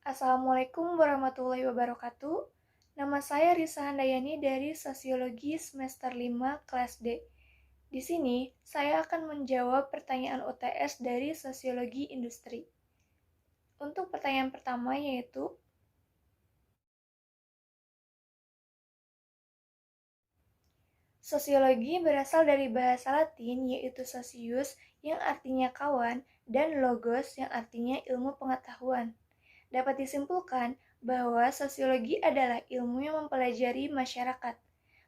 Assalamualaikum warahmatullahi wabarakatuh. Nama saya Risa Handayani dari Sosiologi semester 5 kelas D. Di sini, saya akan menjawab pertanyaan UTS dari Sosiologi Industri. Untuk pertanyaan pertama yaitu, sosiologi berasal dari bahasa Latin yaitu socius yang artinya kawan dan logos yang artinya ilmu pengetahuan. Dapat disimpulkan bahwa sosiologi adalah ilmu yang mempelajari masyarakat.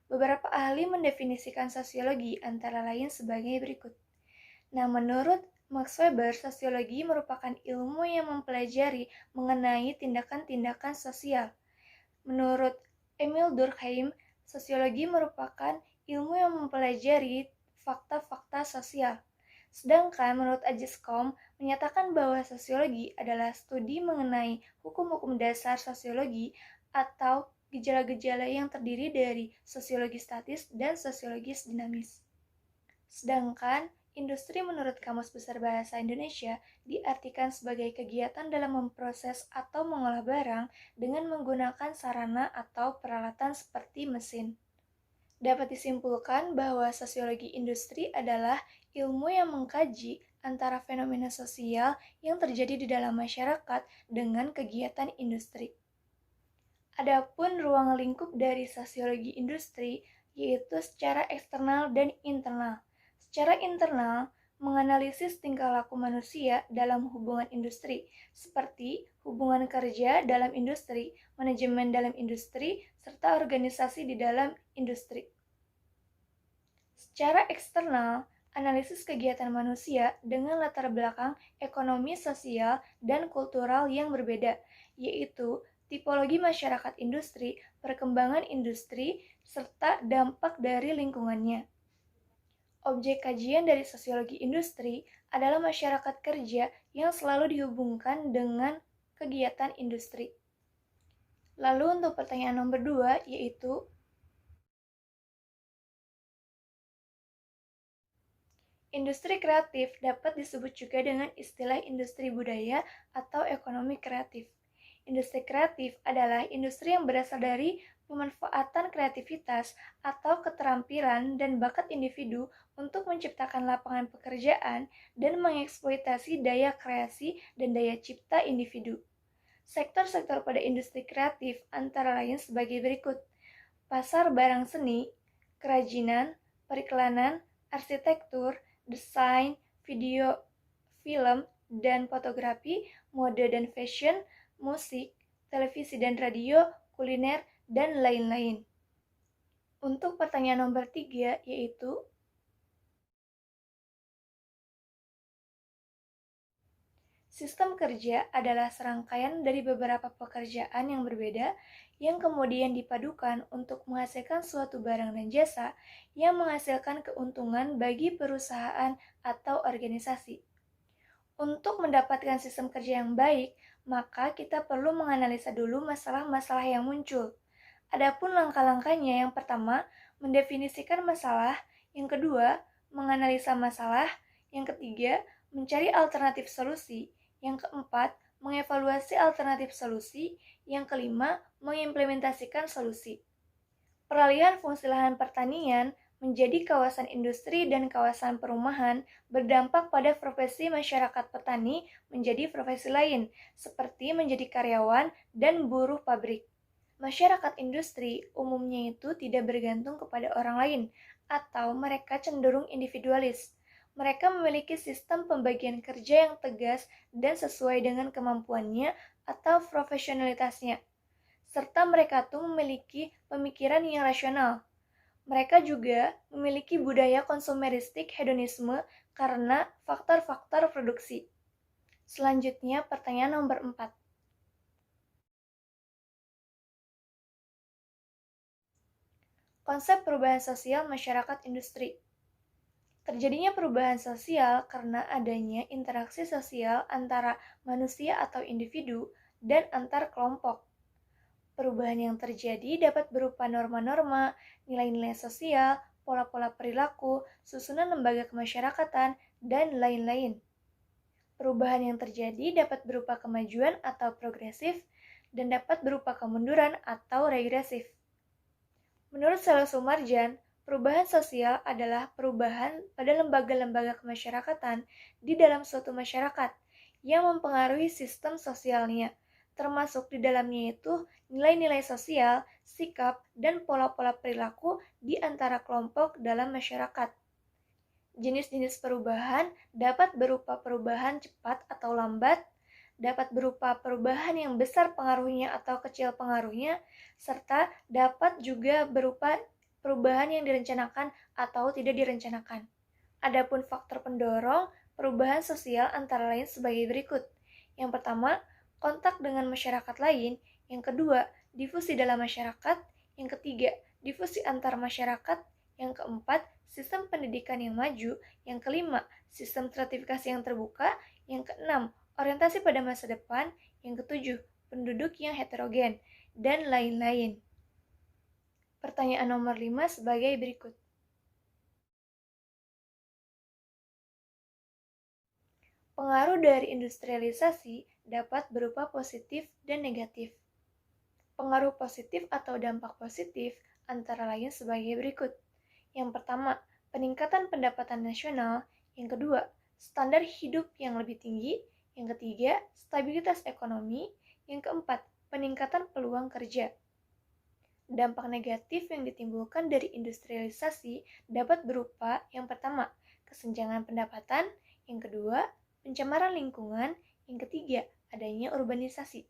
Beberapa ahli mendefinisikan sosiologi antara lain sebagai berikut. Nah, menurut Max Weber, sosiologi merupakan ilmu yang mempelajari mengenai tindakan-tindakan sosial. Menurut Emil Durkheim, sosiologi merupakan ilmu yang mempelajari fakta-fakta sosial. Sedangkan menurut Agiscombe menyatakan bahwa sosiologi adalah studi mengenai hukum-hukum dasar sosiologi atau gejala-gejala yang terdiri dari sosiologi statis dan sosiologis dinamis. Sedangkan industri menurut Kamus Besar Bahasa Indonesia diartikan sebagai kegiatan dalam memproses atau mengolah barang dengan menggunakan sarana atau peralatan seperti mesin. Dapat disimpulkan bahwa sosiologi industri adalah ilmu yang mengkaji antara fenomena sosial yang terjadi di dalam masyarakat dengan kegiatan industri. Adapun ruang lingkup dari sosiologi industri yaitu secara eksternal dan internal. Secara internal, menganalisis tingkah laku manusia dalam hubungan industri, seperti hubungan kerja dalam industri, manajemen dalam industri, serta organisasi di dalam industri. Secara eksternal, analisis kegiatan manusia dengan latar belakang ekonomi, sosial, dan kultural yang berbeda, yaitu tipologi masyarakat industri, perkembangan industri, serta dampak dari lingkungannya. Objek kajian dari sosiologi industri adalah masyarakat kerja yang selalu dihubungkan dengan kegiatan industri. Lalu untuk pertanyaan nomor 2 yaitu, industri kreatif dapat disebut juga dengan istilah industri budaya atau ekonomi kreatif. Industri kreatif adalah industri yang berasal dari pemanfaatan kreativitas atau keterampilan dan bakat individu untuk menciptakan lapangan pekerjaan dan mengeksploitasi daya kreasi dan daya cipta individu. Sektor-sektor pada industri kreatif antara lain sebagai berikut: pasar barang seni, kerajinan, periklanan, arsitektur, desain, video, film, dan fotografi, mode dan fashion, musik, televisi dan radio, kuliner, dan lain-lain. Untuk pertanyaan nomor 3 yaitu, sistem kerja adalah serangkaian dari beberapa pekerjaan yang berbeda yang kemudian dipadukan untuk menghasilkan suatu barang dan jasa yang menghasilkan keuntungan bagi perusahaan atau organisasi. Untuk mendapatkan sistem kerja yang baik, maka kita perlu menganalisa dulu masalah-masalah yang muncul. Adapun langkah-langkahnya, yang pertama, mendefinisikan masalah, yang kedua, menganalisa masalah, yang ketiga, mencari alternatif solusi, yang keempat, mengevaluasi alternatif solusi, yang kelima, mengimplementasikan solusi. Peralihan fungsi lahan pertanian menjadi kawasan industri dan kawasan perumahan berdampak pada profesi masyarakat petani menjadi profesi lain, seperti menjadi karyawan dan buruh pabrik. Masyarakat industri umumnya itu tidak bergantung kepada orang lain, atau mereka cenderung individualis. Mereka memiliki sistem pembagian kerja yang tegas dan sesuai dengan kemampuannya atau profesionalitasnya, serta mereka tuh memiliki pemikiran yang rasional. Mereka juga memiliki budaya konsumeristik hedonisme karena faktor-faktor produksi. Selanjutnya, pertanyaan nomor 4. Konsep perubahan sosial masyarakat industri. Terjadinya perubahan sosial karena adanya interaksi sosial antara manusia atau individu dan antar kelompok. Perubahan yang terjadi dapat berupa norma-norma, nilai-nilai sosial, pola-pola perilaku, susunan lembaga kemasyarakatan, dan lain-lain. Perubahan yang terjadi dapat berupa kemajuan atau progresif, dan dapat berupa kemunduran atau regresif. Menurut Selo Sumarjan, perubahan sosial adalah perubahan pada lembaga-lembaga kemasyarakatan di dalam suatu masyarakat yang mempengaruhi sistem sosialnya, termasuk di dalamnya itu nilai-nilai sosial, sikap, dan pola-pola perilaku di antara kelompok dalam masyarakat. Jenis-jenis perubahan dapat berupa perubahan cepat atau lambat, dapat berupa perubahan yang besar pengaruhnya atau kecil pengaruhnya, serta dapat juga berupa perubahan yang direncanakan atau tidak direncanakan. Adapun faktor pendorong perubahan sosial antara lain sebagai berikut. Yang pertama, kontak dengan masyarakat lain. Yang kedua, difusi dalam masyarakat. Yang ketiga, difusi antar masyarakat. Yang keempat, sistem pendidikan yang maju. Yang kelima, sistem stratifikasi yang terbuka. Yang keenam, orientasi pada masa depan. Yang ketujuh, penduduk yang heterogen, dan lain-lain. Pertanyaan nomor 5 sebagai berikut. Pengaruh dari industrialisasi dapat berupa positif dan negatif. Pengaruh positif atau dampak positif antara lain sebagai berikut. Yang pertama, peningkatan pendapatan nasional. Yang kedua, standar hidup yang lebih tinggi. Yang ketiga, stabilitas ekonomi. Yang keempat, peningkatan peluang kerja. Dampak negatif yang ditimbulkan dari industrialisasi dapat berupa yang pertama, kesenjangan pendapatan. Yang kedua, pencemaran lingkungan. Yang ketiga, adanya urbanisasi.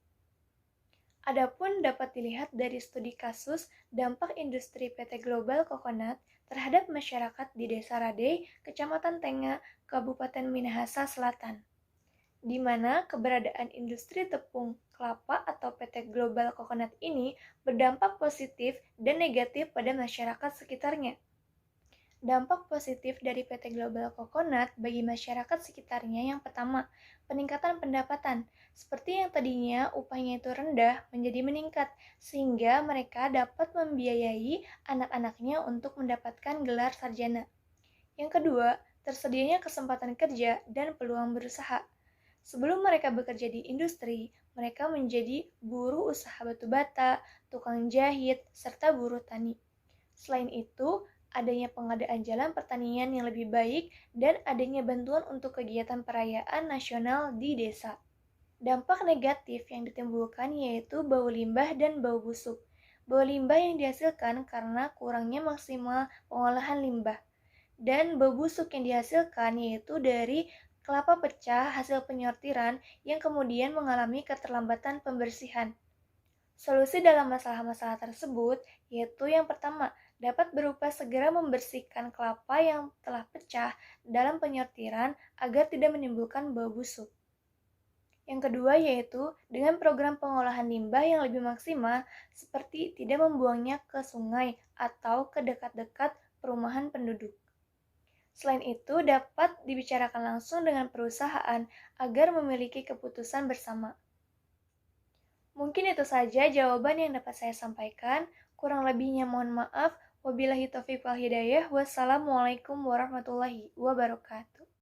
Adapun dapat dilihat dari studi kasus dampak industri PT Global Coconut terhadap masyarakat di Desa Radei, Kecamatan Tenga, Kabupaten Minahasa Selatan, di mana keberadaan industri tepung kelapa atau PT Global Coconut ini berdampak positif dan negatif pada masyarakat sekitarnya. Dampak positif dari PT Global Coconut bagi masyarakat sekitarnya yang pertama, peningkatan pendapatan. Seperti yang tadinya upahnya itu rendah menjadi meningkat, sehingga mereka dapat membiayai anak-anaknya untuk mendapatkan gelar sarjana. Yang kedua, tersedianya kesempatan kerja dan peluang berusaha. Sebelum mereka bekerja di industri, mereka menjadi buruh usaha batu bata, tukang jahit, serta buruh tani. Selain itu, adanya pengadaan jalan pertanian yang lebih baik dan adanya bantuan untuk kegiatan perayaan nasional di desa. Dampak negatif yang ditimbulkan yaitu bau limbah dan bau busuk. Bau limbah yang dihasilkan karena kurangnya maksimal pengolahan limbah. Dan bau busuk yang dihasilkan yaitu dari kelapa pecah hasil penyortiran yang kemudian mengalami keterlambatan pembersihan. Solusi dalam masalah-masalah tersebut yaitu yang pertama, dapat berupa segera membersihkan kelapa yang telah pecah dalam penyortiran agar tidak menimbulkan bau busuk. Yang kedua yaitu dengan program pengolahan limbah yang lebih maksimal seperti tidak membuangnya ke sungai atau ke dekat-dekat perumahan penduduk. Selain itu dapat dibicarakan langsung dengan perusahaan agar memiliki keputusan bersama. Mungkin itu saja jawaban yang dapat saya sampaikan. Kurang lebihnya mohon maaf. Wabillahi taufiq wal hidayah. Wassalamualaikum warahmatullahi wabarakatuh.